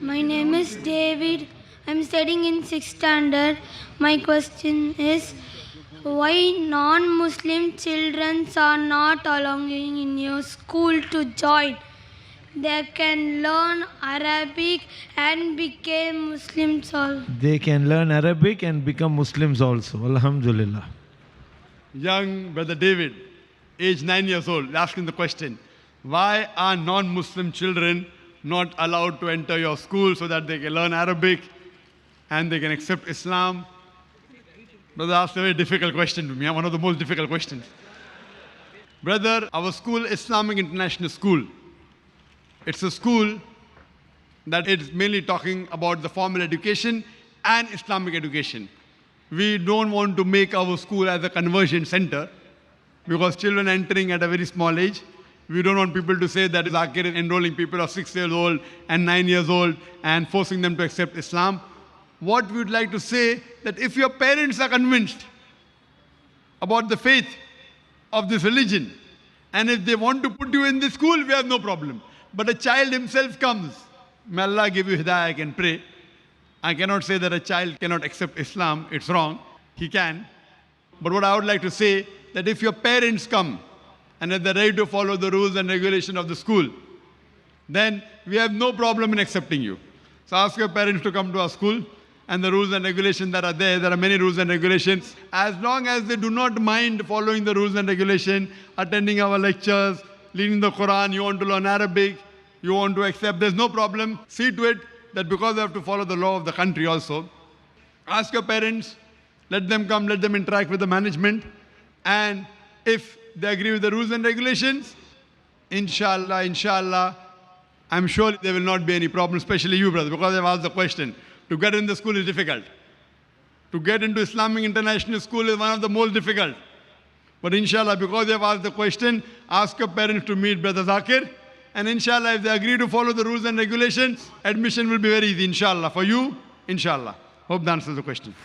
My name is David. I'm studying in 6th standard. My question is, why non-Muslim children are not allowing in your school to join? They can learn Arabic and become Muslims also. They can learn Arabic and become Muslims also. Alhamdulillah. Young brother David, age 9 years old, asking the question, why are non-Muslim children not allowed to enter your school so that they can learn Arabic and they can accept Islam? Brother asked a very difficult question to me, one of the most difficult questions. Brother, our school, Islamic International School, it's a school that is mainly talking about the formal education and Islamic education. We don't want to make our school as a conversion center because children entering at a very small age, we don't want people to say that Zakir is enrolling people of 6 years old and 9 years old and forcing them to accept Islam. What we would like to say that if your parents are convinced about the faith of this religion and if they want to put you in this school, we have no problem. But a child himself comes, may Allah give you hidayah, I can pray. I cannot say that a child cannot accept Islam, it's wrong, he can. But what I would like to say, that if your parents come and if they're ready to follow the rules and regulation of the school, then we have no problem in accepting you. So ask your parents to come to our school and the rules and regulations that are there are many rules and regulations. As long as they do not mind following the rules and regulations, attending our lectures, reading the Quran, you want to learn Arabic, you want to accept, there's no problem. See to it that because they have to follow the law of the country also. Ask your parents, let them come, let them interact with the management, and if they agree with the rules and regulations, inshallah, I'm sure there will not be any problem, especially you, brother, because I've asked the question. To get in the school is difficult. To get into Islamic International School is one of the most difficult. But inshallah, because you have asked the question, ask your parents to meet Brother Zakir. And inshallah, if they agree to follow the rules and regulations, admission will be very easy, inshallah. For you, inshallah. Hope that answers the question.